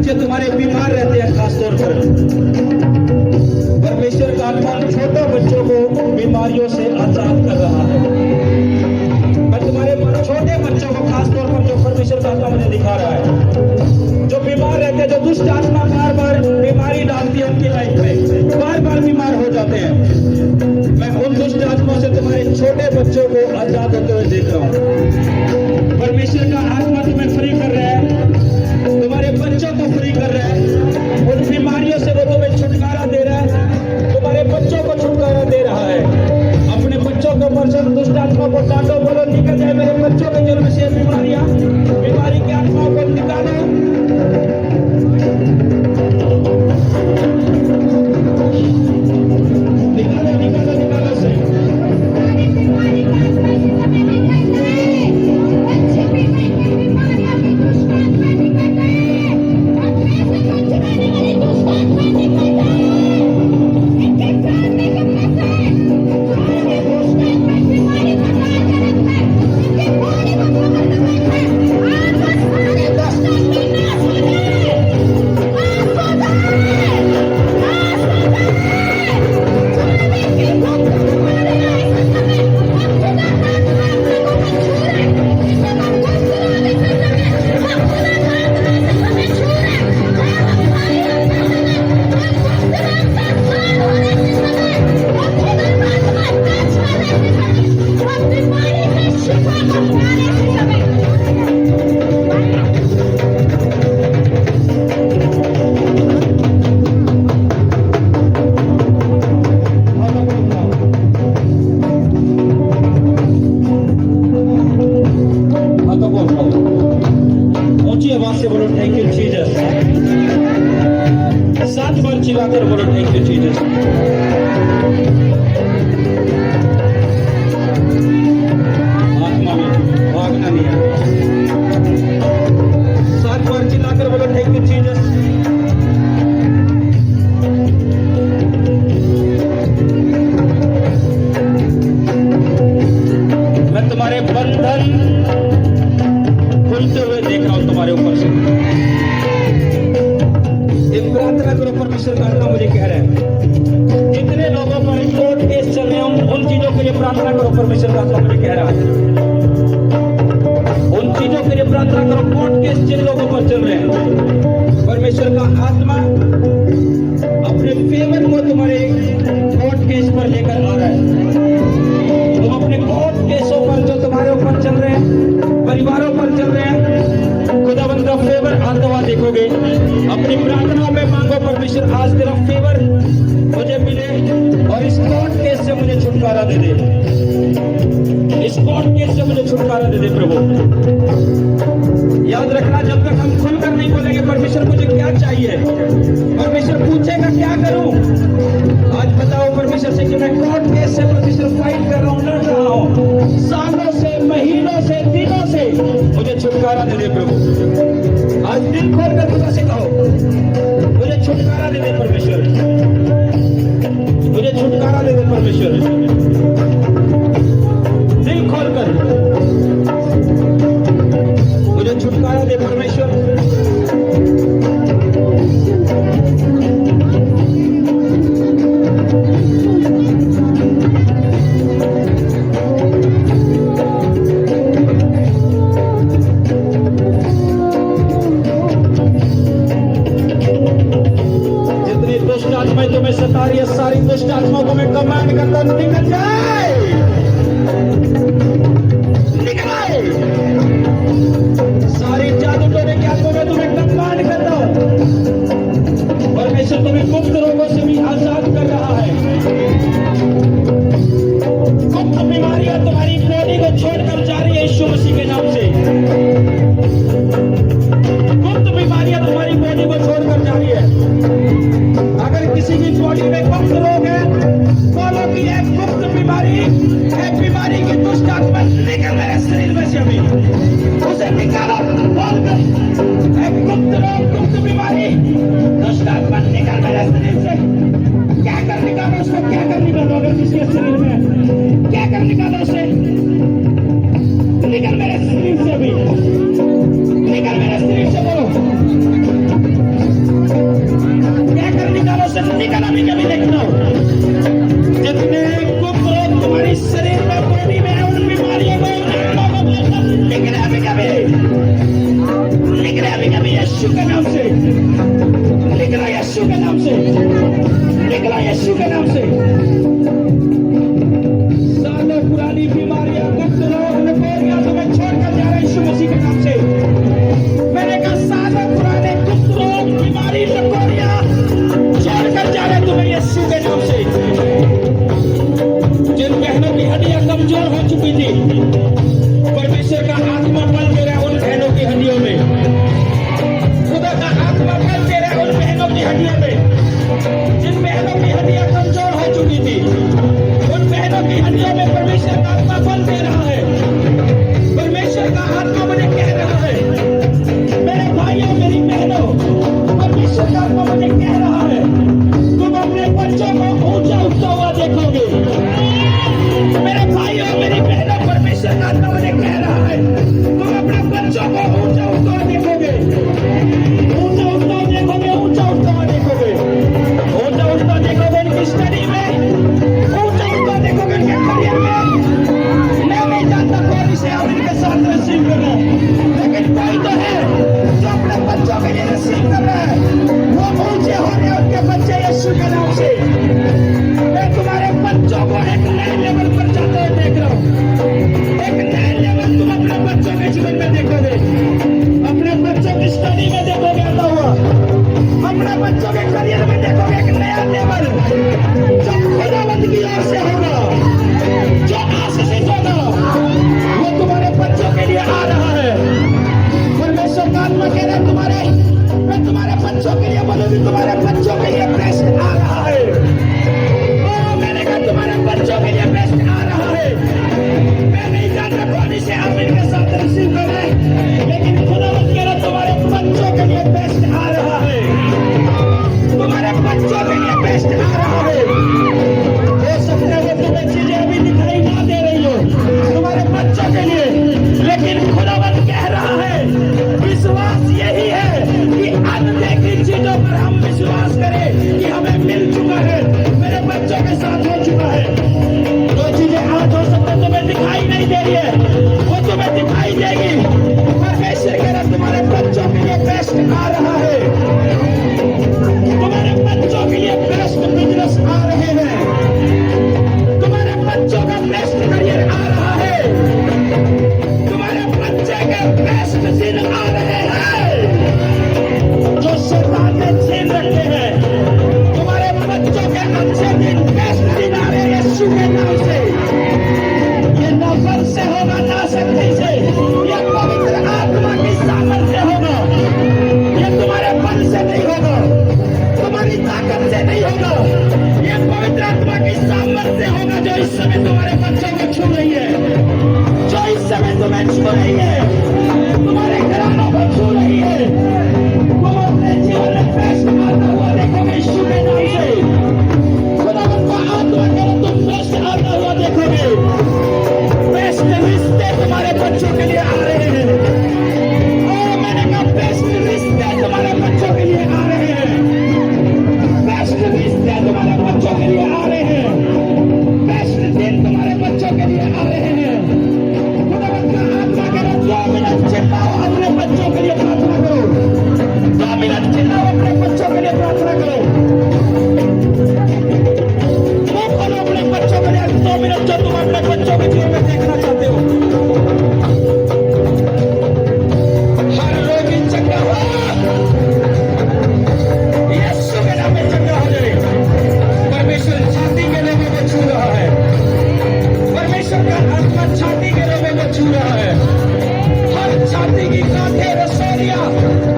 बच्चे तुम्हारे बीमार रहते हैं, खासतौर पर परमेश्वर का आत्मा छोटे बच्चों को बीमारियों से आजाद कर रहा है। मैं तुम्हारे छोटे बच्चों को खासतौर पर जो परमेश्वर का आत्मा मुझे दिखा रहा है, जो बीमार रहते हैं, जो दुष्ट आत्मा बार बार बीमारी डालती है उनकी लाइफ में, बार बार बीमार हो जाते हैं, मैं उन दुष्ट आत्माओं से तुम्हारे छोटे बच्चों को आजाद होते हुए देख रहा हूँ। परमेश्वर का आत्मा तुम्हें फ्री कर रहा है, तुम्हारे बच्चों को फ्री कर रहा है, उन बीमारियों से वो तुम्हें छुटकारा दे रहा है, तुम्हारे बच्चों को छुटकारा दे रहा है। अपने बच्चों को परसों दुष्ट आत्मा को डांटो, बोलो निकल जाए मेरे बच्चों के जन्म से बीमारियां, बीमारी की आत्माओं को निकालो। निकालो निकालो निकालो से ऊंची आवाज से बोलो थैंक यू जीसस। 7 बार चिल्लाकर बोलो थैंक यू जीसस। आत्मा में भागना नहीं है। 7 बार चिल्लाकर बोलो थैंक यू जीसस। मैं तुम्हारे बंधन खुलते हुए देख रहा हूं तुम्हारे ऊपर से। एक प्रार्थना करो, परमेश्वर का आत्मा मुझे कह रहा है जितने लोगों पर कोर्ट केस चल रहे हैं उन चीजों के लिए प्रार्थना करो। परमेश्वर का आत्मा मुझे कह रहा है उन चीजों के लिए प्रार्थना करो, कोर्ट केस जिन लोगों पर चल रहे हैं, परमेश्वर का आत्मा अपने फेवर को तुम्हारे कोर्ट केस पर लेकर आ रहा है। तुम अपने कोर्ट केसों पर जो तुम्हारे ऊपर चल रहे हैं, परिवारों पर चल रहे हैं, खुदावंद का फेवर आता हुआ देखोगे। अपनी प्रार्थनाओं में मांगो, परमेश्वर आज तेरा फेवर मुझे मिले और इस कोर्ट केस से मुझे छुटकारा दे दे, इस कोर्ट केस से मुझे छुटकारा दे दे प्रभु। याद रखना, जब तक हम खुलकर नहीं बोलेंगे परमेश्वर मुझे क्या चाहिए, परमेश्वर पूछेगा क्या करूं। आज बताओ परमेश्वर से कि मैं कोर्ट केस से परमेश्वर फाइट कर रहा हूं, लड़ रहा हूं, सालों से, महीनों से, दिनों से, मुझे छुटकारा दे दे प्रभु। आज दिल खोलकर खुदा से कहो मुझे छुटकारा दे दे परमेश्वर, मुझे छुटकारा दे दे परमेश्वर। दिल खोलकर मुझे छुटकारा दे परमेश्वर। जितनी दुष्ट आत्माएं तुम्हें सता रही है, सारी दुष्ट आत्माओं को मैं कमांड करता हूं निकल जाए, निकल आए। सारी जादू टोने की आत्माओं में तुम्हें कमांड करता हूं। परमेश्वर तुम्हें गुप्त रोगों से भी आजाद कर रहा है। गुप्त बीमारियां तुम्हारी बॉडी को छोड़कर जा रही है यीशु मसीह के नाम से। गुप्त बीमारियां तुम्हारी बॉडी को छोड़कर जा रही है। अगर किसी की बॉडी में गुप्त रोग है, बोलो कि एक गुप्त बीमारी आत्मा मुझे कह रहा है, तुम अपने बच्चों को ऊंचा उठता हुआ देखोगे। मेरे भाई और मेरी बहनों, परमेश्वर का आत्मा मुझे कह रहा है, तुम अपने बच्चों को ऊंचा उठता हुआ देखोगे, ऊंचा उठता हुआ देखोगे, ऊंचा उठता हुआ देखोगे, ऊंचा उठता देखोगे इनकी स्टडी में, ऊंचा उठता देखोगे इनके करियर में। मैं नहीं जानता कौन इसे अब इनके साथ रिसीव कर रहा है, लेकिन कोई तो है जो अपने बच्चों के लिए रिसीव कर रहा है। वो ऊंचे हो रहे उनके बच्चे यीशु के नाम से। मैं तुम्हारे बच्चों को एक नए लेवल पर जाते हुए देख रहा हूँ। एक नए लेवल तुम अपने बच्चों के जीवन में देखोगे, अपने बच्चों की स्टडी में देखोगे आता हुआ, अपने बच्चों के करियर में देखोगे एक नया लेवल जो खुदावंद की ओर से होगा, जो आशीषित होगा, वो तुम्हारे बच्चों के लिए आ रहा है। परमेश्वर का आत्मा कह रहा है मैं तुम्हारे बच्चों के लिए बोलूंगी, तुम्हारे बच्चों के लिए बेस्ट आ रहा है। मैंने कहा तुम्हारे बच्चों के लिए बेस्ट आ रहा है। मैं नहीं जानता कौन इसे आमीन के साथ रिसीव कर रहे, लेकिन खुदावंद कह रहा तुम्हारे बच्चों के लिए बेस्ट आ रहा है, तुम्हारे बच्चों के लिए बेस्ट आ रहा है। हो सकता है वो तुम्हें चीजें अभी दिखाई ना दे रही हो तुम्हारे बच्चों के लिए, लेकिन खुदावंद कह रहा है विश्वास यही है कि अनदेखी चीजों पर हम विश्वास करें कि हमें मिल चुका है, मेरे बच्चों के साथ हो चुका है। जो चीजें आज हो सकता है तुम्हें दिखाई नहीं दे रही है, वो तुम्हें दिखाई देगी। परमेश्वर कह रहा तुम्हारे बच्चों के लिए बेस्ट आ रहा है, तुम्हारे बच्चों के लिए बेस्ट बिजनेस आ रहे हैं, तुम्हारे बच्चों का बेस्ट करियर आ रहा है, तुम्हारे बच्चे के बेस्ट दिन आ रहे हैं जो शैतान ने छीन रखे हैं। तुम्हारे बच्चों के अच्छे दिन, बेस्ट दिन आ रहे हैं यीशु के नाम से। ये ना बल से होगा ना शक्ति से, ये पवित्र आत्मा की सामर्थ्य होगा। ये तुम्हारे बल से नहीं होगा, तुम्हारी ताकत से नहीं होगा, ये पवित्र आत्मा की सामर्थ्य होगा जो इस समय तुम्हारे बच्चों को छू रही है, जो इस समय तुम्हें छू रही है, तुम्हारे घरानों को छू रही है। तुम अपने जीवन में बेस्ट आता हुआ देखोगे यीशु के नाम से। खुदावंद को आत्मा करो तुम बेस्ट आता हुआ देखोगे। बेस्ट रिश्ते तुम्हारे बच्चों के लिए आ रहे हैं। मैंने कहा बेस्ट रिश्ते तुम्हारे बच्चों के लिए आ रहे हैं, बेस्ट रिश्ते तुम्हारे बच्चों के लिए आ रहे हैं, बेस्ट दिन तुम्हारे बच्चों के लिए आ रहे हैं। खुदावंद का आत्मा करो 2 मिनट चिल्लाओ अपने बच्चों के लिए प्रार्थना करो, 2 मिनट चिल्लाओ अपने बच्चों के लिए प्रार्थना करो। वो खोलो अपने बच्चों के लिए 2 मिनट जो तुम अपने बच्चों के जीवन में देखना चाहते हो। हर रोगी चंगा हो, यीशु के नाम में चंगा हो जाए। परमेश्वर छाती के लोगों को छू रहा है, परमेश्वर का आत्मा छाती के लोगों को छू रहा है। हर छाती की गांठें, रसोलियां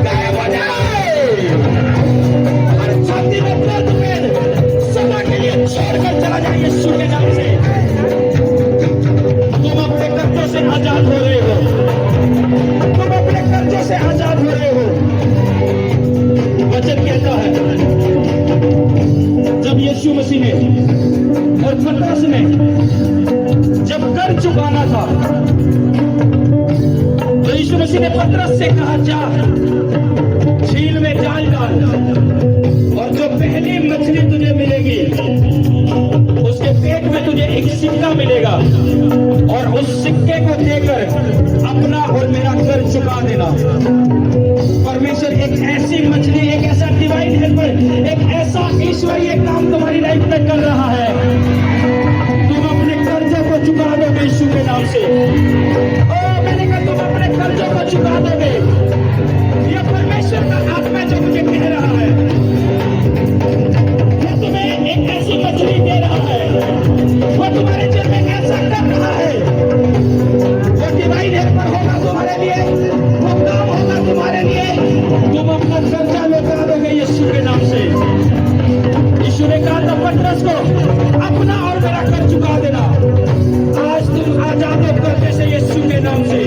गायब हो जाए, हर छाती में दर्द में सदा के लिए छोड़कर चला जाए यीशु के नाम से। तुम अपने कर्जों से आजाद हो रहे हो, तुम अपने कर्जों से आजाद हो रहे हो। वचन कहता है जब यीशु मसीह ने और पतरस ने जब कर चुकाना था तो यीशु मसीह ने पतरस से कहा जा झील में जाल डाल, और जो पहली मछली तुझे मिलेगी उसके पेट में तुझे एक सिक्का मिलेगा, और उस सिक्के को देकर अपना और मेरा कर चुका देना। परमेश्वर एक ऐसी मछली, एक ऐसा डिवाइन हेल्पर, एक ऐसा ईश्वरीय काम तुम्हारी लाइफ में कर रहा है। तुम अपने कर्जों को चुका दोगे यीशु के नाम से। मैंने कहा तुम अपने कर्जों को चुका दोगे। ये परमेश्वर का आत्मा जो मुझे कह रहा है, वो तुम्हें एक ऐसी मछली दे रहा है, वो तुम्हारे दिल में ऐसा कर रहा है। वो डिवाइन हेल्पर होगा तुम्हारे लिए, वो काम होगा तुम्हारे लिए। तुम अपना कर्जा लौटा दोगे यीशु के नाम से। यीशु ने कहा था पतरस को अपना और मेरा कर चुका देना। आज तुम आजाद हो कर्जे से यीशु के नाम से।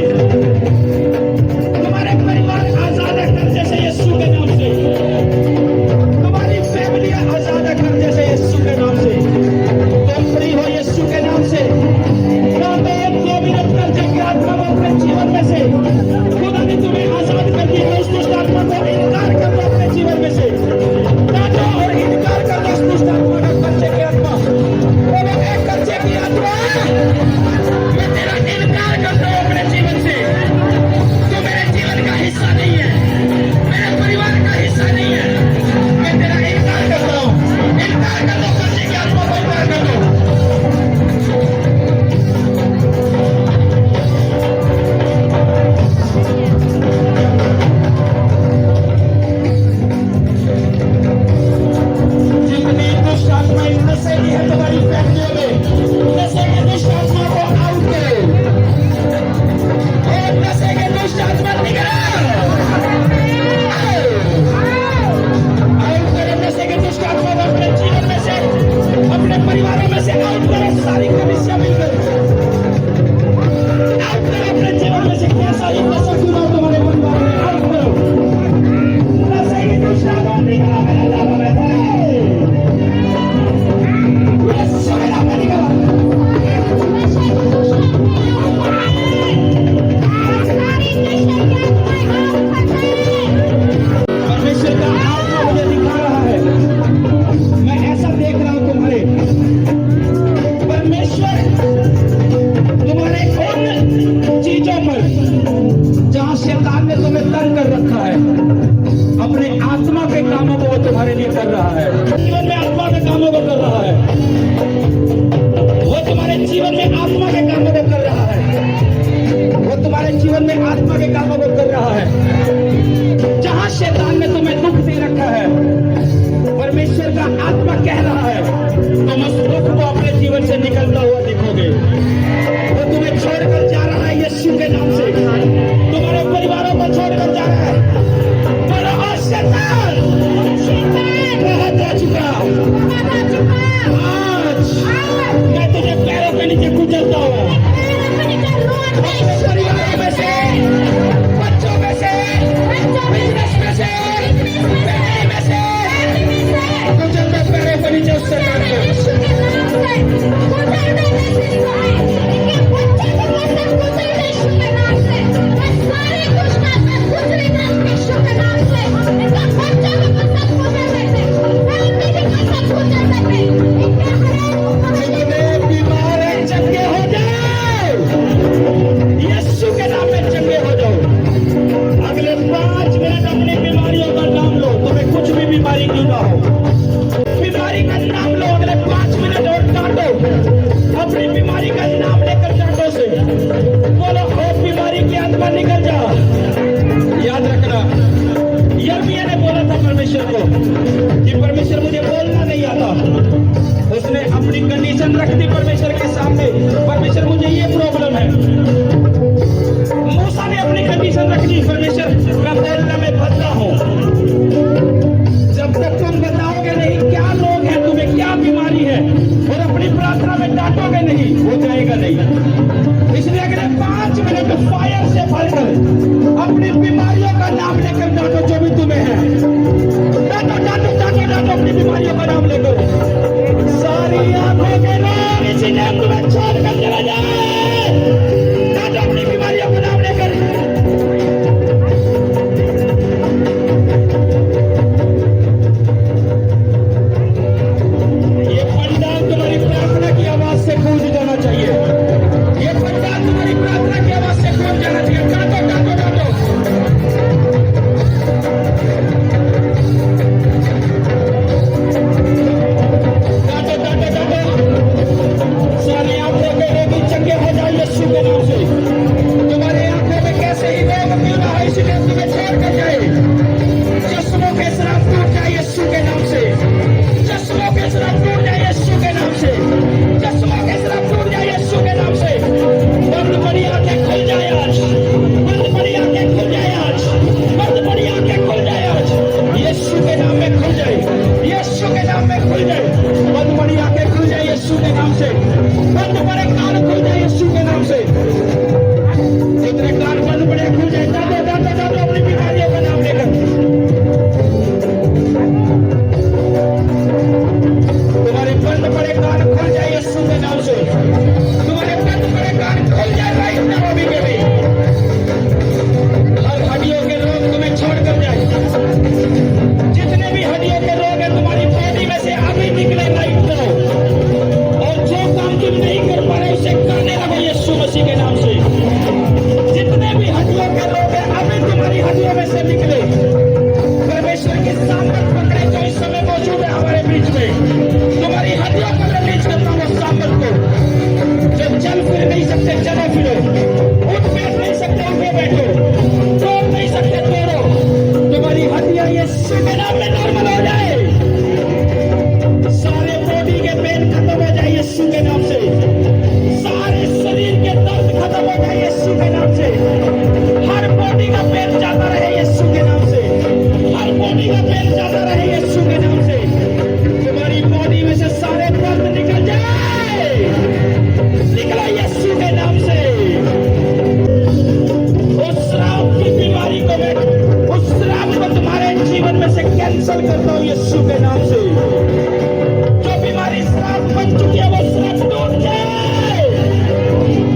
मुझे दिखा रहा है, मैं ऐसा देख रहा हूं तुम्हारे परमेश्वर तुम्हारे उन चीजों पर जहां शैतान ने तुम्हें तंग कर रखा है, अपने आत्मा के कामों को वो तुम्हारे लिए कर रहा है। जीवन में आत्मा के कामों को कर रहा है, वो तुम्हारे जीवन में आत्मा के कामों को कर रहा है, वो तुम्हारे जीवन में आत्मा के कामों को कर रहा है। जहां शैतान ने तुम्हें दुख दे रखा है, परमेश्वर का आत्मा कह रहा है तुम उस दुख को अपने जीवन से निकलता हुआ देखोगे। वो तुम्हें छोड़कर जा रहा है यीशु के नाम से, तुम्हारे परिवारों को छोड़कर जा रहा है। बोलो ओ शैतान, बहुत आ चुका, आज मैं तुझे पैरों के नीचे कुचलता हूँ। अपने परिवारों में से, बच्चों में से, बिजनेस में से, फैमिली में से कुचल मैं पैरों के नीचे उस शैतान बीमार है, चंगे हो जाओ, यीशु के नाम में चंगे हो जाओ। अगले 5 मिनट अपनी बीमारियों का नाम लो, तुम्हें कुछ भी बीमारी क्यों ना हो, बीमारी का नाम लो। अगले 5 मिनट और डांटो, अपनी बीमारी का नाम लेकर डांटो से बोलो ओ बीमारी की आत्मा निकल जा। याद रखना, यिर्मयाह ने बोला था परमेश्वर को कि परमेश्वर मुझे बोलना नहीं आता, उसने अपनी कंडीशन रख दी परमेश्वर के सामने, परमेश्वर मुझे ये प्रॉब्लम है। मूसा ने अपनी कंडीशन रख दी, परमेश्वर मैं बोलने में बदला हूं। जब तक तुम बताओगे नहीं क्या रोग है, तुम्हें क्या बीमारी है, और अपनी प्रार्थना में डांटोगे नहीं, हो जाएगा नहीं। इसलिए अगले 5 मिनट फायर से भरकर अपनी बीमारियों का नाम लेकर डांटो, जो भी तुम्हें है डांटो डांटो डांटो डांटो, अपनी बीमारियों का नाम लेकर। सारी आंखों के नाम इसी ने तुम्हें छोड़कर चला जाए, डांटो अपनी बीमारियों का नाम लेकर। ये पंडाल तुम्हारी प्रार्थना की आवाज से गूंज जाना चाहिए, ये पंडाल तुम्हारी प्रार्थना की आवाज से गूंज जाना चाहिए। डांटो डांटो डांटो, सारी आंखों के रोगी चंगे हो जाए यीशु के नाम से। तुम्हारी आंखों में कैसे ही रोग क्यों ना हो, इसलिए तुम्हें छोड़ कर जाए। चश्मों के श्राप टूट जाए यीशु के नाम से, चश्मों के श्राप टूट जाए यीशु के नाम से, चश्मों के श्राप टूट जाए यीशु के नाम से। बंद पड़ी आंखें खुल जाए आज, बंद पड़ी आंखें खुल जाए आज, बंद पड़ी आंखें खुल जाए आज, यीशु के नाम में खुल जाए, यीशु के नाम में खुल जाए। बंद पड़ी आंखें खुल जाए यीशु के नाम से, बंद पड़े कान खुल जाए यीशु के नाम से। जितने कान बंद पड़े खुल जाए, डांटो डांटो डांटो अपनी बीमारियों का नाम लेकर। तुम्हारे बंद पड़े कान खुल जाए यीशु के नाम से, तुम्हारे बंद पड़े कान खुल जाए राइट नाउ अभी के भी। हर हड्डियों के रोग तुम्हें छोड़ कर जाए, जितने भी हड्डियों के रोग है तुम्हारी बॉडी में से अभी निकले राइट नाउ, और जो काम तुम नहीं कर पा रहे उसे करने लगो यीशु मसीह के नाम से। जितने भी हड्डियों के रोग है अभी तुम्हारी हड्डियों में से निकले, परमेश्वर की सामर्थ पकड़े जो इस समय मौजूद है हमारे बीच में। तुम्हारी हड्डियों को रिलीज करता हूं सामर्थ को, जो चल फिर नहीं सकते चलो फिरो, उठ बैठ नहीं सकते उठे बैठो, तोड़ नहीं सकते तोड़ो, तुम्हारी हड्डियां यीशु के नाम में नॉर्मल हो जाए। सारे बॉडी के पेन खत्म हो जाए यीशु के नाम से, सारे शरीर के दर्द खत्म हो जाए यीशु के नाम से। हर बॉडी का पेन जाता रहे यीशु के नाम से, हर बॉडी का पेन जाता रहे यीशु के नाम से। तुम्हारी बॉडी में से सारे दर्द निकल जाए, निकला यीशु के नाम से। उस श्राप की बीमारी को मैं, उस श्राप को तुम्हारे जीवन में से कैंसल करता हूं यीशु के नाम से। जो बीमारी श्राप बन चुकी है वो श्राप टूट जाए,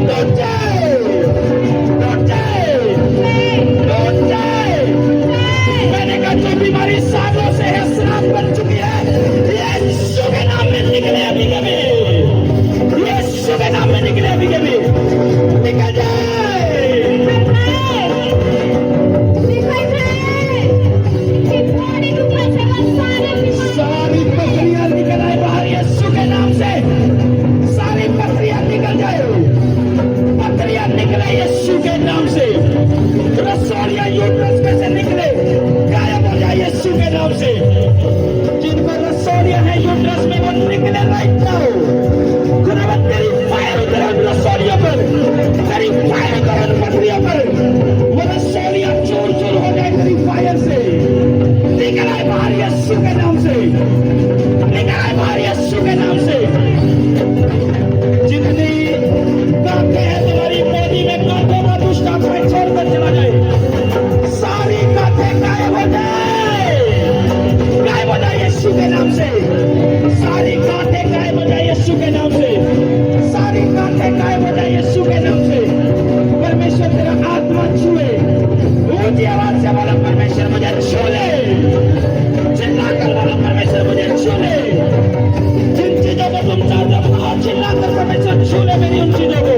टूट जाए, टूट जाए, टूट जाए। मैंने कहा जो बीमारी सालों से है से, जिनको रसोलिया है यूट्रस में, वो निकले राइट नाउ। खुदावंद तेरी फायर उतर रसोलिया पर, तेरी फायर उतर पथरियों पर, वो रसोलिया चूर चूर हो जाए तेरी फायर से। निकल आए बाहर यीशु के नाम से, निकल आए बाहर यीशु के नाम से। जितनी गाते हैं तुम्हारी बॉडी में, गाते का दुष्ट आत्माएं छोड़कर चला जाए, सारी गाते गायब हो जाए, गायब हो जाए यीशु के नाम से। सारी गाते गायब हो जाए यीशु के नाम से, सारी गाते गायब हो जाए यीशु के नाम से। परमेश्वर तेरा आत्मा छुए, ऊंची आवाज से बोला परमेश्वर मुझे छू ले, चिल्लाकर बोला परमेश्वर मुझे छू ले। जिन चीजों को तुम चाहते हो और चिल्लाकर परमेश्वर छू ले मेरी उन चीजों को।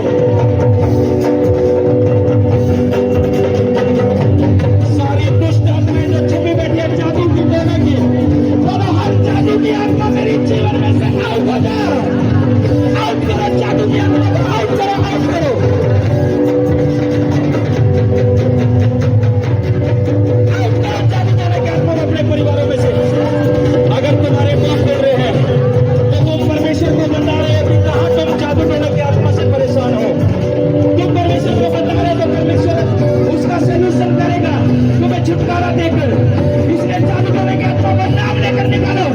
सारी दुष्ट आत्माएं जो छुपी बैठी है जादू की देने की, बोलो हर जादू की आत्मा मेरी जीवन में से आउट हो जाओ, आउट करो जादू की आत्मा को, आउट करो, आउट करो। परिवारों में से अगर तुम्हारे पास बोल रहे हैं तो तुम परमेश्वर को बता रहे हो कि कहाँ तुम जादू टोने की आत्मा से परेशान हो। तुम परमेश्वर को बता रहे हो तो परमेश्वर उसका सलूशन करेगा, तुम्हें छुटकारा देकर। इसलिए जादू टोने की आत्मा का नाम लेकर निकालो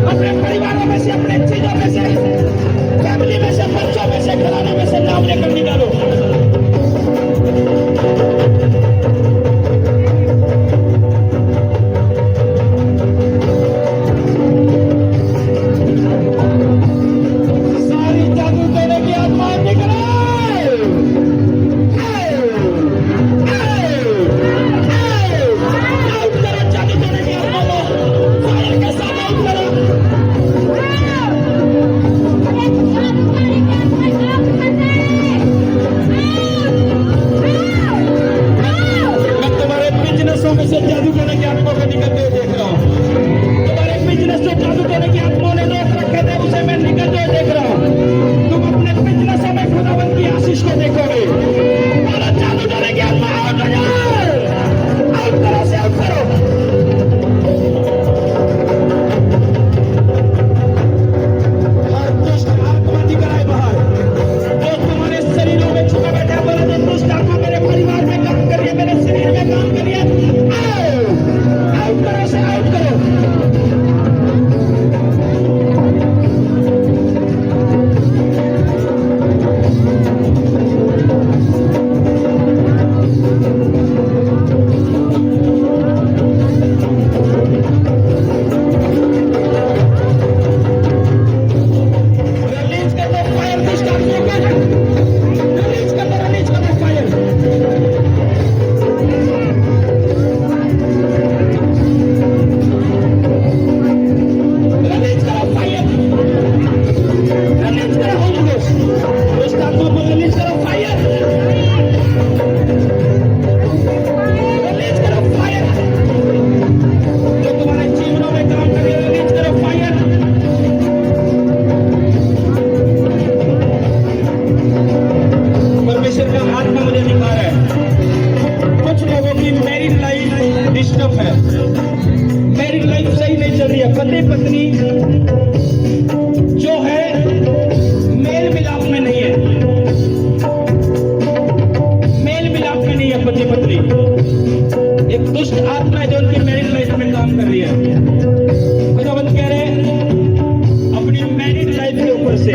अपने परिवारों में से, अपने चीजों में से, फैमिली में से, बच्चों में से, घराने में से नाम लेकर निकालो। पति पत्नी जो है मेल मिलाप में नहीं है, मेल मिलाप में नहीं है पति पत्नी। एक दुष्ट आत्मा है जो उनकी मैरिड लाइफ में काम कर रही है। खुदावंद कह रहे हैं अपनी मैरिड लाइफ के ऊपर से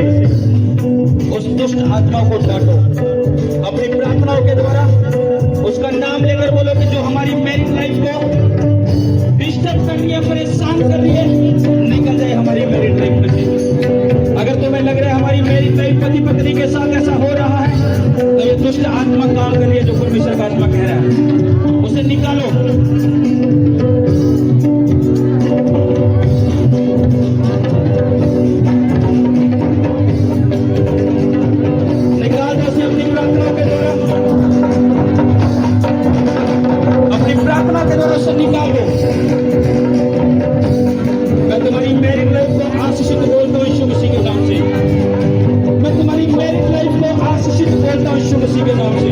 उस दुष्ट आत्मा को काटो अपनी प्रार्थनाओं के द्वारा। उसका नाम लेकर बोलो कि जो हमारी मैरिज लाइफ को डिस्टर्ब कर रही है, परेशान कर रही है, निकल जाए हमारी मैरिज लाइफ में से। अगर तुम्हें लग रहा है हमारी मैरिज लाइफ पति पत्नी के साथ ऐसा हो रहा है तो ये दुष्ट आत्मा काम कर रही है, जो परमेश्वर का आत्मा कह रहा है उसे निकालो। निकाल दो उसे अपनी प्रार्थनाओं के द्वारा, अपनी प्रार्थना के द्वारा उसे निकाल दो। मैं तुम्हारी मैरिज लाइफ को आशीषित बोलता हूँ यीशु मसीह के नाम से। मैं तुम्हारी मैरिज लाइफ को आशीषित बोलता हूँ यीशु मसीह के नाम से।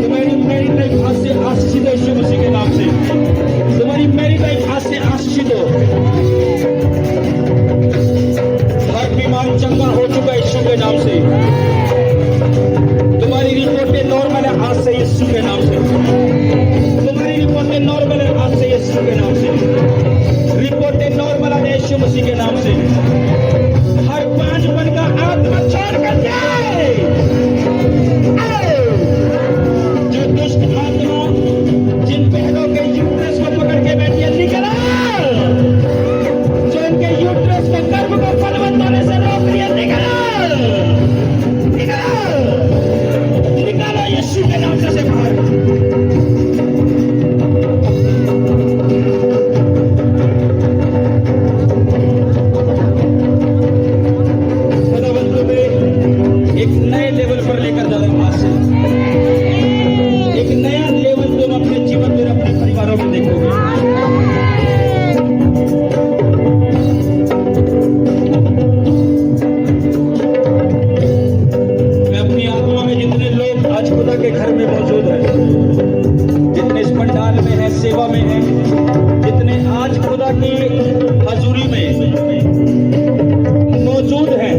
तुम्हारी मैरिज लाइफ आज से आशीषित है यीशु मसीह के नाम से। नाम से। तुम्हारी रिपोर्टें नॉर्मल है आज से यीशु के नाम से। तुम्हारी रिपोर्टें नॉर्मल है आज से यीशु के नाम से। रिपोर्टें नॉर्मल है यीशु मसीह के नाम से। हर पांचपन का आत्मा छोड़ कर जाए। जो दुष्ट आत्मा जिन बहनों के यूट्रस को पकड़ के बैठी है, निकला। जो इनके यूट्रस को गर्भ को फलवंत होने से रोक रही है, निकला, निकला, निकालो यीशु के नाम से बाहर। एक नए लेवल पर लेकर जा रहे हैं आज से। एक नया लेवल तुम अपने जीवन में अपने परिवारों में देखोगे। मैं अपनी आत्मा में जितने लोग आज खुदा के घर में मौजूद हैं, जितने इस पंडाल में हैं, सेवा में हैं, जितने आज खुदा की हजूरी में मौजूद हैं,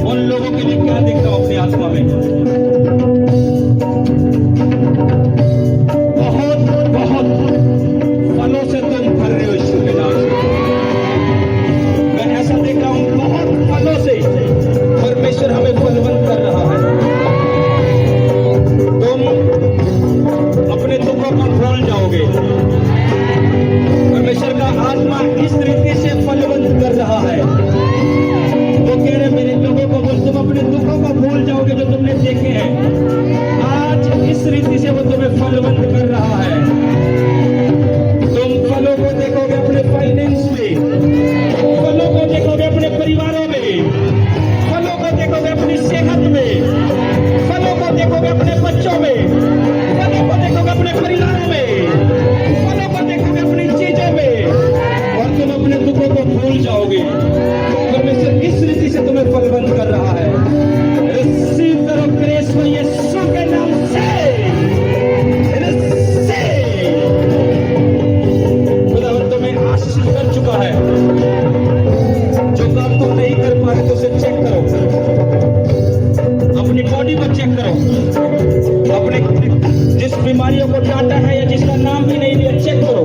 उन लोगों के लिए क्या देखता हूं अपनी आत्मा में? बहुत बहुत फलों से तुम भर रहे हो यीशु के नाम से। मैं ऐसा देख रहा हूं, बहुत फलों से परमेश्वर हमें फलवंत कर रहा है। तुम अपने दुखों को भूल जाओगे। परमेश्वर का आत्मा इस रीति से फलवंत कर रहा है। वो कह रहे मेरे लोगों को बोल, तुम अपने दुखों को भूल जाओगे जो तुमने देखे हैं। आज इस रीति से वो तुम्हें फलवंत कर रहा है। तुम फलों को देखोगे अपने फाइनेंस में, फलों को देखोगे अपने परिवारों में, फलों को देखोगे अपनी सेहत में, फलों को देखोगे अपने बच्चों में, फलों को देखोगे अपने परिवारों में, फलों को देखोगे अपनी चीजों में, और तुम अपने दुखों को भूल जाओगे। परमेश्वर इस रीति से तुम्हें फलवंत कर रहा है। रिसीव करो ग्रेस को यीशु के नाम से। खुदावन तुम्हें आशीष कर चुका है। जो काम तुम नहीं कर पा रहे तो उसे चेक करो। अपनी बॉडी को चेक करो। अपने जिस बीमारियों को डांटा है या जिसका नाम भी नहीं लिया, चेक करो।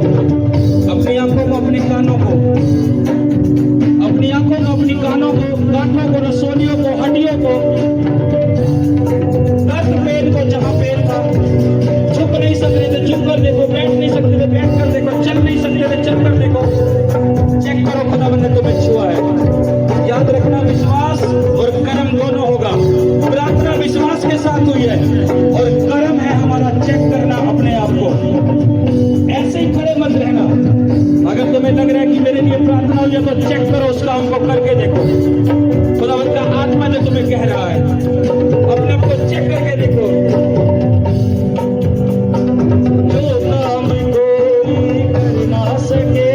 अपनी आंखों को, अपने कानों को, अपनी आंखों को, अपनी कानों को, गांठों को, रसोलियों को, हड्डियों को, दर्द पेन को जहां पेन था, झुक नहीं सकते थे झुक कर देखो, बैठ नहीं सकते थे बैठ कर देखो, चल नहीं सकते थे चल कर देखो। चेक करो, खुदावन ने तुम्हें छुआ है। याद रखना, विश्वास और कर्म दोनों होगा। प्रार्थना विश्वास के साथ हुई है और कर्म है हमारा चेक करना अपने आप को। ऐसे ही खड़े मत रहना। अगर तुम्हें लग रहा है कि मेरे लिए प्रार्थना हुई है तो चेक करो, उस काम को करके देखो। खुदावंत का आत्मा जो तुम्हें कह रहा है, अपने आप को चेक करके देखो। जो काम कोई कर ना सके,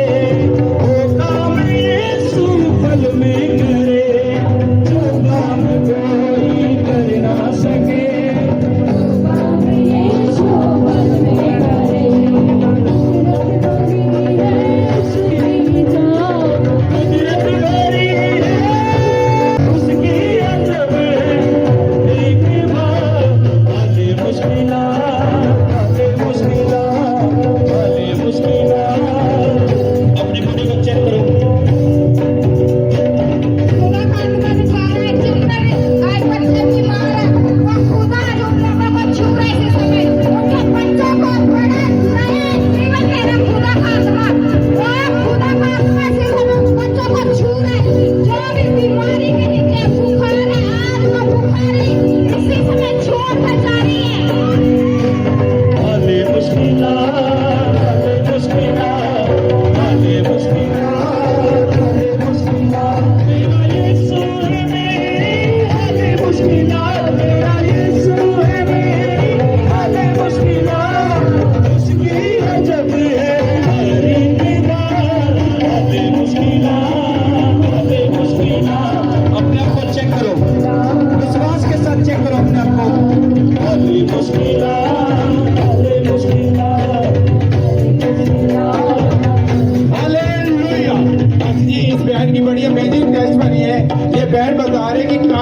वो काम यीशु फल में करे। जो काम कोई कर ना सके,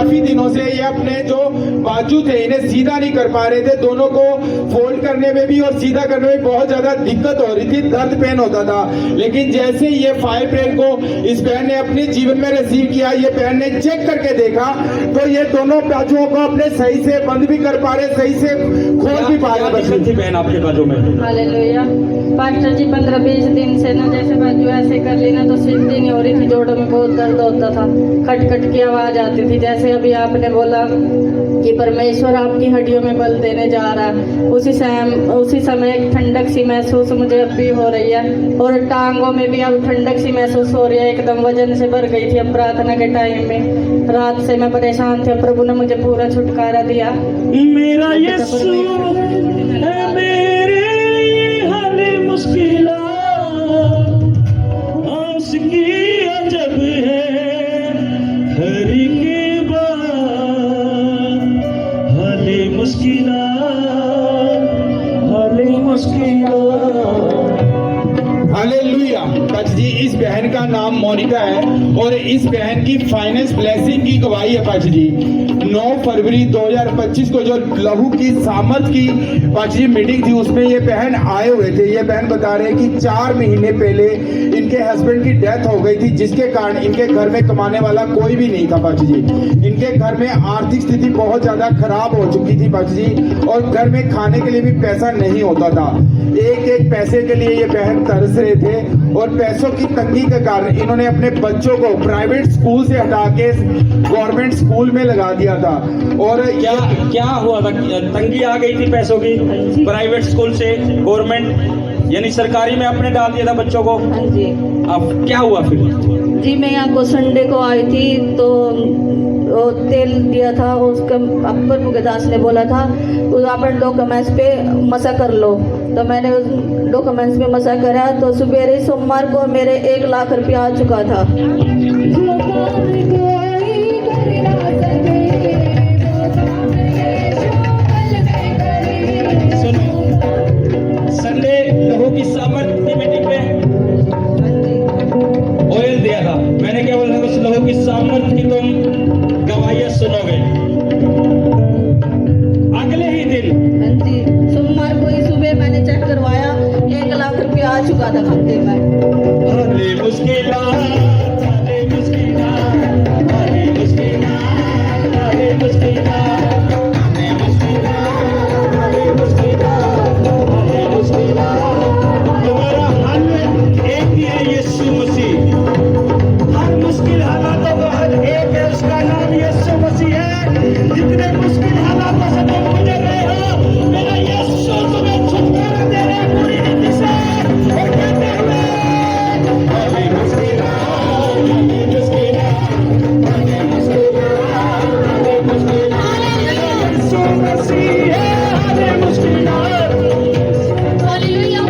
काफी दिनों से ये अपने जो बाजू थे इन्हें सीधा नहीं कर पा रहे थे, दोनों को फोल्ड करने में भी और सीधा करने में बहुत ज्यादा दिक्कत हो रही थी, दर्द पेन होता था। लेकिन जैसे ये 5 अप्रैल को इस बहन ने अपने जीवन में रिसीव किया, ये बहन ने चेक करके देखा तो ये दोनों बाजुओं को अपने सही से बंद भी कर पा रहे, सही से खोल भी पा रहे। दिक्कत थी बहन आपके बाजू में? हालेलुया। पास्टर जी 15-20 दिन से ना जैसे बाजू ऐसे कर ली ना तो सिद्धि नहीं हो रही थी, जोड़ों में बहुत दर्द होता था, खट खट की आवाज आती थी। जैसे अभी आपने बोला कि परमेश्वर आपकी हड्डियों में बल देने जा रहा है, उसी समय एक ठंडक सी महसूस मुझे अब भी हो रही है और टांगों में भी अब ठंडक सी महसूस हो रही है, एकदम वजन से भर गई थी। अब प्रार्थना के टाइम में रात से मैं परेशान थी, प्रभु ने मुझे पूरा छुटकारा दिया। मेरा यीशु है मेरे हर मुश्किलात, उसकी अजब है हर की बात, हले मुश्किलात। हालेलुया। पाजी जी, इस बहन का नाम मोनिका है और इस बहन की फाइनेंस ब्लेसिंग की गवाही है। पाजी जी 9 फरवरी 2025 को जो लहू की सामर्थ की पाजी जी मीटिंग थी उसमें ये बहन आए हुए थे। ये बहन बता रहे हैं कि 4 महीने पहले इनके हस्बैंड की डेथ हो गई थी, जिसके कारण इनके घर में कमाने वाला कोई भी नहीं था। पाजी जी इनके घर में आर्थिक स्थिति बहुत ज्यादा खराब हो चुकी थी पाजी जी, और घर में खाने के लिए भी पैसा नहीं होता था। एक पैसे के लिए ये बहन तरस रहे थे और पैसों की तंगी के कारण इन्होंने अपने बच्चों को प्राइवेट स्कूल से हटा के गवर्नमेंट स्कूल में लगा दिया था। और क्या हुआ था? तंगी आ गई थी पैसों की, प्राइवेट स्कूल से गवर्नमेंट यानी सरकारी में आपने डाल दिया था बच्चों को। हाँ जी। अब क्या हुआ फिर? जी मैं यहाँ को संडे को आई थी तो वो तेल दिया था, उसका अपर मुकेदास ने बोला था तो अपन डॉक्यूमेंट्स पे मसा कर लो, तो मैंने उस डॉक्यूमेंट्स पे मसा करा तो सवेरे सोमवार को मेरे 1 लाख रुपया आ चुका था। संडे लहू की सामर्थ की मीटिंग में ऑयल दिया था, मैंने क्या बोला था? उस लहू की सामर्थ की तुम गवाहियां सुनोगे। अगले ही दिन हाँ जी सोमवार को ही सुबह मैंने चेक करवाया, 1 लाख रुपया आ चुका था खाते में। हले मुश्किलात, हले मुश्किलात, हले मुश्किलात, हले मुश्किलात, हले मुश्किलात, हले मुश्किलात, हले मुश्किलात। तुम्हारा हल एक ही है, यीशु मसीह। हर मुश्किल हालातों का हल एक है, उसका नाम यीशु मसीह है। जितने मुश्किल हालातों से तुम गुजर रहे हो, मेरा यीशु तुम्हें छुटकारा दे रहा है पूरी रीति से। और कहते हुए हले मुश्किलात, हले मुश्किलात, हले मुश्किलात, हले मुश्किलात, यीशु मसीह है, हले मुश्किलात। Hallelujah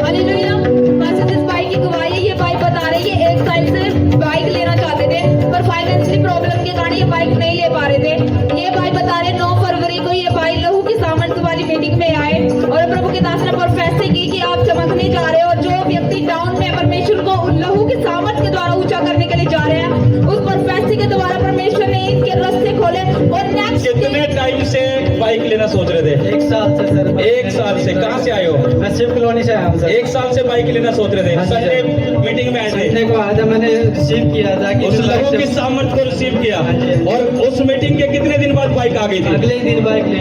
hallelujah. बस इस भाई की गवाही है, ये भाई बता रहे हैं 1 साल से बाइक लेना चाहते थे पर फाइनेंशियली प्रॉब्लम के कारण ये बाइक नहीं ले पा रहे थे। ये भाई बता रहे 9 फरवरी को ये भाई लहू की सामर्थ वाली मीटिंग में आए और प्रभु के दास ने प्रोफेसी की कि आप चमकने जा रहे हो। जो व्यक्ति डाउन में परमेश्वर को लहू की सामर्थ के द्वारा ऊंचा करने के लिए जा रहे हैं, उस प्रोफेसी के द्वारा परमेश्वर ने इनके रास्ते खोले। और नेक्स्ट कितने टाइम से बाइक लेना सोच रहे थे? 1 साल से सर। 1 साल से। कहाँ से आए हो? मैं शिव कॉलोनी से आया हूँ सर। 1 साल से बाइक लेना सोच रहे थे। हाँ जी, संडे सर। मीटिंग में आए थे, संडे को आया था, मैंने रिसीव किया था कि उस लहू की सामर्थ को रिसीव किया। हाँ जी। और उस मीटिंग के कितने दिन बाद बाइक आ गई थी? अगले ही दिन बाइक ले।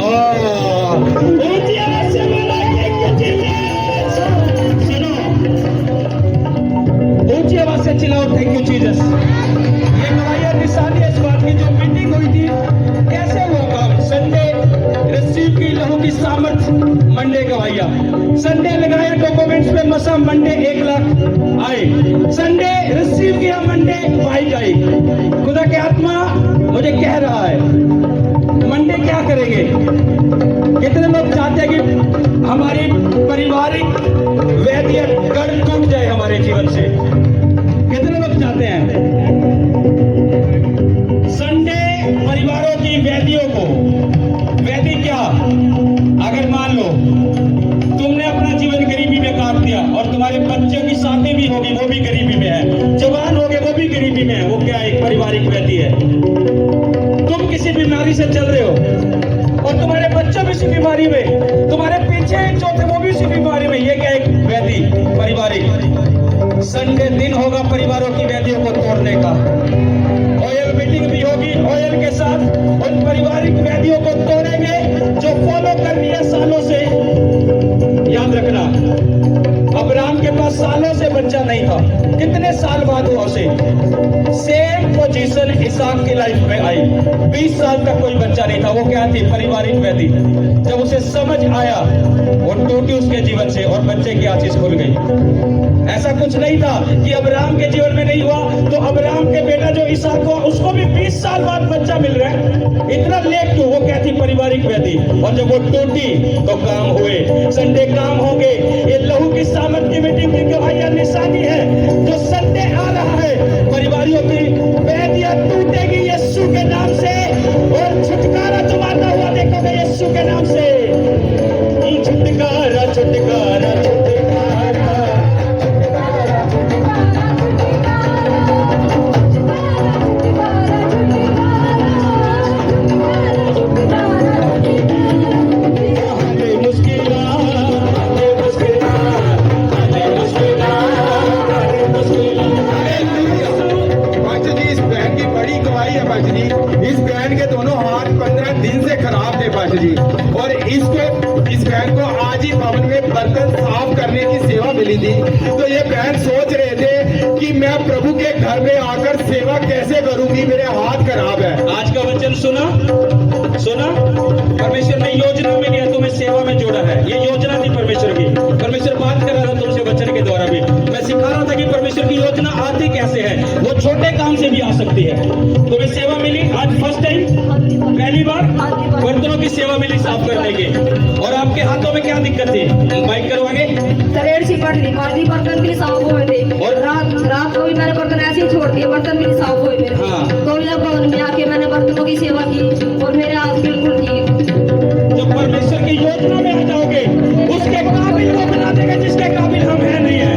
ऊंची आवाज से बोला, thank you Jesus। सुनो, ऊंची आवाज से चिल्लाओ, थैंक यू जीसस। ये गवाहियां निशानी है इस बात की, जो मीटिंग हुई थी कैसे हुआ काम। संडे रिसीव की लहू की सामर्थ, मंडे गवाहियां। संडे लगाया डॉक्यूमेंट्स पे मसा, मंडे 1 लाख आए। संडे रिसीव किया, मंडे बाइक आई। खुदा की आत्मा मुझे कह रहा है मंडे क्या करेंगे? कितने लोग चाहते हैं कि हमारी पारिवारिक वैद्य गढ़ टूट जाए हमारे जीवन से? कितने लोग चाहते हैं? संडे परिवारों की वैद्यों को, वैद्य क्या, अगर मान लो तुमने अपना जीवन गरीबी में काट दिया और तुम्हारे बच्चों की शादी भी होगी, वो भी गरीबी में है, जवान हो गए वो भी गरीबी में है, वो क्या एक पारिवारिक वैद्य है। तुम किसी बीमारी से चल रहे हो और तुम्हारे बच्चे भी इसी बीमारी में, तुम्हारे पीछे जो थे वो भी इसी बीमारी में। ये क्या एक व्याधि पारिवारिक। संडे दिन होगा परिवारों की व्याधियों को तोड़ने का। ऑयल मीटिंग भी होगी, ऑयल के साथ उन पारिवारिक व्याधियों को तोड़ेंगे जो फॉलो कर रही है सालों से। याद रखना, अब्राहम के पास सालों से बच्चा नहीं था, कितने साल बाद हुआ उसे। सेम पोजीशन इसहाक की लाइफ में आई, 20 साल तक कोई बच्चा नहीं था। वो क्या थी? पारिवारिक व्याधि। जब उसे समझ आया वो टूटी उसके जीवन से और बच्चे की आशीष खुल गई। ऐसा कुछ नहीं था कि अब्राहम के जीवन में नहीं हुआ तो अब्राहम के बेटा जो इसहाक हुआ उसको भी 20 साल बाद बच्चा मिल रहा है। इतना लेट क्यों? वो क्या थी? पारिवारिक व्याधि। और जब वो टूटी तो काम हुए। संडे काम होंगे। ये लहू की सामर्थ की मीटिंग की गवाही निशानी है। जो संडे आ रहा है परिवारों की व्याधियां टूटेगी यीशु के नाम से और छुटकारा तुम आता हुआ देखोगे यीशु के नाम से। छुटकारा छुटकारा छुटकारा। इस बहन के दोनों हाथ 15 दिन से खराब थे पाशा जी, और इस बहन को आज ही भवन में बर्तन साफ करने की सेवा मिली थी। तो ये बहन सोच रहे थे कि मैं प्रभु के घर में आकर सेवा कैसे करूंगी, मेरे हाथ खराब है। आज का वचन सुना? परमेश्वर ने योजना में लिया, तुम्हें सेवा में जोड़ा है। ये योजना थी परमेश्वर की। परमेश्वर बात कर रहा था तुमसे वचन के द्वारा भी। मैं सिखा रहा था कि परमेश्वर की योजना आती कैसे है। वो छोटे काम से भी आ सकती है। तुम्हें सेवा मिली आज फर्स्ट टाइम, पहली बार बर्तनों की सेवा मिली साफ करने की। और आपके हाथों में क्या दिक्कत थी? बाइक करवाएंगे? तरेड़ सी पड़ रही, आधी बर्तन भी साफ हुए थे। और रात को भी मैंने बर्तन ऐसे ही छोड़ दिए, बर्तन भी साफ हुए मेरे। हाँ। तो जब भवन में आके मैंने बर्तनों की सेवा की और मेरे हाथ बिल्कुल ठीक। जब परमेश्वर की योजना में आ जाओगे उसके काबिल वो बना देगा जिसके काबिल हम है नहीं है।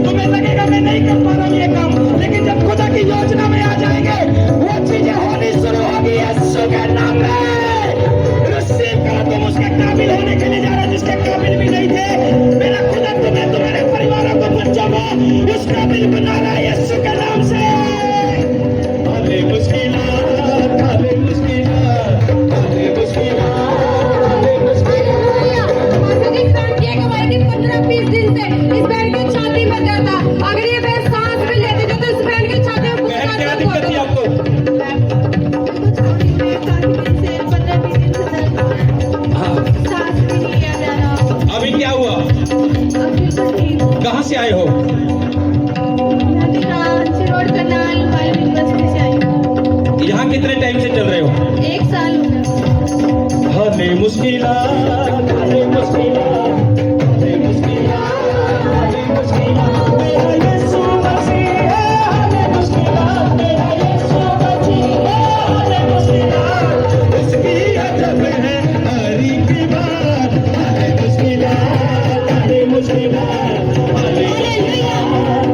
तुम्हें लगेगा मैं नहीं कर पा रहा हूं ये काम, लेकिन जब खुदा की योजना में आ जाएंगे वो चीजें होनी शुरू होगी यीशु के नाम में। रिसीव करो, तुम उसके काबिल होने के लिए जा रहे जिसके काबिल भी नहीं थे। मेरा खुदा तुम्हें तुम्हारे परिवारों को बच्चों को उस काबिल बना रहा है यीशु के नाम से। अरे मुश्किलात, अरे मुश्किलात, अरे मुश्किलात। 15-20 दिन से इस बहन की छाती में दर्द था। अगर ये बहन सांस भी लेती तो इस बहन की छाती में बहन क्या दिक्कत थी आपको? हाँ। अभी क्या हुआ? कहाँ से आए हो? यहाँ कितने टाइम से चल रहे हो? 1 साल हो गया। हले मुश्किलात, हले मुश्किलात, हले मुश्किलात, हले मुश्किलात। मेरा यीशु मसीह है, हले मुश्किलात। मेरा यीशु मसीह है, हले मुश्किलात। उसकी अजब है हरी की बात। हले मुश्किलात, हले मुश्किलात, हले मुश्किलात।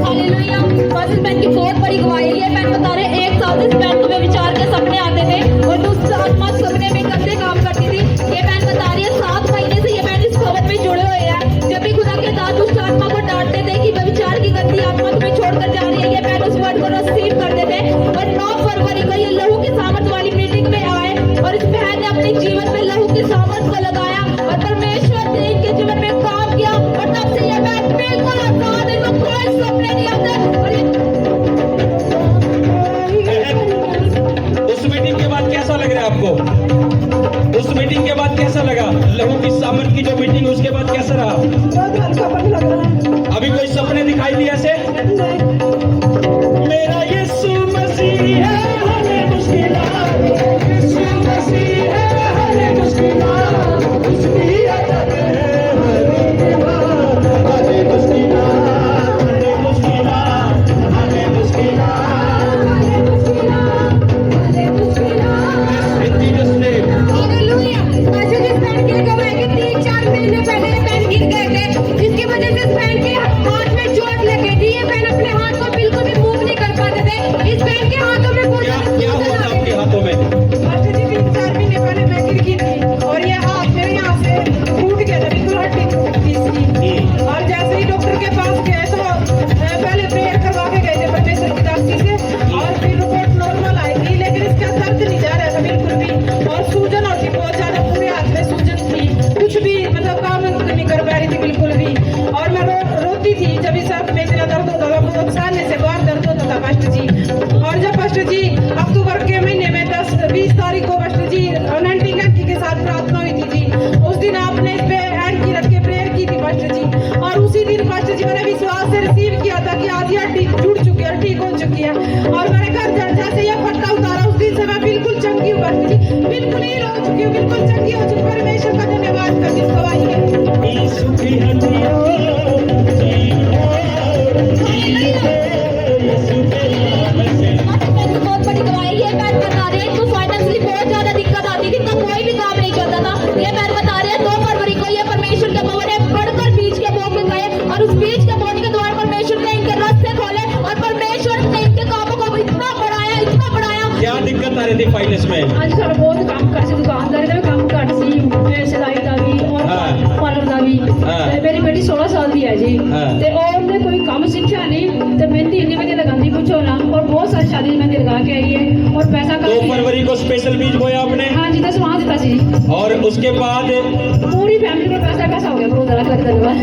हालेलुया। बस इस बहन की बहुत बड़ी गवाही है। ये बहन बता रहे 1 साल से इस बहन को वे विचार के सपने आते थे और दुष्ट आत्मा सपने में गंदे काम करती थी। ये बहन बता रही है 7 महीने से ये बहन इस भवन में जुड़े हुए हैं। जब भी खुदा के दास दुष्ट आत्मा को डांटते थे कि व्यभिचार की गंदी आत्मा तुम्हें छोड़कर जा रही है, ये बहन उस वर्ड को रिसीव करते थे। और 9 फरवरी को ये लहू की सामर्थ वाली मीटिंग में आए और इस बहन ने अपने जीवन में लहू की सामर्थ को लगाया और परमेश्वर ने इनके जीवन में काम किया और तब से ये बहन बिल्कुल आजाद है। इनको कोई सपने नहीं आते। और उस मीटिंग के बाद कैसा लग रहा है आपको? उस मीटिंग के बाद कैसा लगा? लहू की सामर्थ की जो मीटिंग उसके बाद कैसा रहा? बहुत हल्कापन लग रहा है। अभी कोई सपने दिखाई दिए ऐसे? मेरा यीशु मसीह है, हले मुश्किलात। यीशु मसीह है, हले मुश्किलात। उसकी अजब है हरी की बात। हले मुश्किलात, हले मुश्किलात, हले मुश्किलात, हले मुश्किलात, हले मुश्किलात। In Jesus' name. हालेलुया। वैसे जिस बहन की गवाही के 3-4 महीने पहले ये बहन गिर गए थे, जिसकी वजह से इस बहन के हाथ में चोट लगी थी। ये बहन अपने हाथ को बिल्कुल भी मूव नहीं कर पाते थे। इस बहन के हाथों में बहुत क्या हुआ था आपके हाथों में? की आधी हड्डी जुड़ चुकी है, ठीक हो चुकी है। और मैंने घर जैसे ये फट्टा उतारा उस दिन से मैं बिल्कुल चंगी हूँ बहन जी, बिल्कुल ही हो चुकी हूँ, बिल्कुल चंगी हो चुकी हूँ। परमेश्वर का धन्यवाद करती इस गवाही के। यीशु की हड्डियों बहुत बड़ी गवाही है। बहन बता रहे हैं, इनको फाइनेंशियली बहुत ज्यादा दिक्कत आती थी, इनका कोई भी काम नहीं चलता था। ये बहन बता रहे हैं 2 फरवरी को ये परमेश्वर के भवन में बढ़कर बीज के बोझ में गए और उस बीज के बोझ के द्वारा परमेश्वर ने इनके रास्ते खोले और परमेश्वर ने इनके कामों को इतना बढ़ाया। क्या दिक्कत आ रही थी फाइनेंस में? ਅੱਜ ਸਾਡਾ ਬਹੁਤ ਕੰਮ ਕਰ ਸੀ, ਦੁਕਾਨਦਾਰੀ ਦਾ ਵੀ ਕੰਮ ਘੱਟ ਸੀ, ਸਿਲਾਈ ਦਾ ਵੀ ਔਰ ਹਾਂ। ਪਾਰਲਰ ਦਾ ਵੀ। ਹਾਂ। ਤੇ ਮੇਰੀ ਬੇਟੀ 16 ਸਾਲ ਦੀ ਹੈ ਜੀ, ਹਾਂ। ਤੇ ਉਹਨੇ ਕੋਈ ਕੰਮ ਸਿੱਖਿਆ ਨਹੀਂ ਤੇ ਮਹਿੰਦੀ ਇੰਨੀ ਵਧੀਆ ਲਗਾਉਂਦੀ ਪੁੱਛੋ ਨਾ, ਔਰ ਬਹੁਤ ਸਾਰੀ ਸ਼ਾਦੀ 'ਚ ਮਹਿੰਦੀ ਲਗਾ ਕੇ ਆਈ ਹੈ ਔਰ पैसा 2 फरवरी को स्पेशल बीज बोया आपने हाँ जी 10 वहाँ देता सी। और उसके बाद पूरी फैमिली में पैसा हो गया। बहुत धन्यवाद।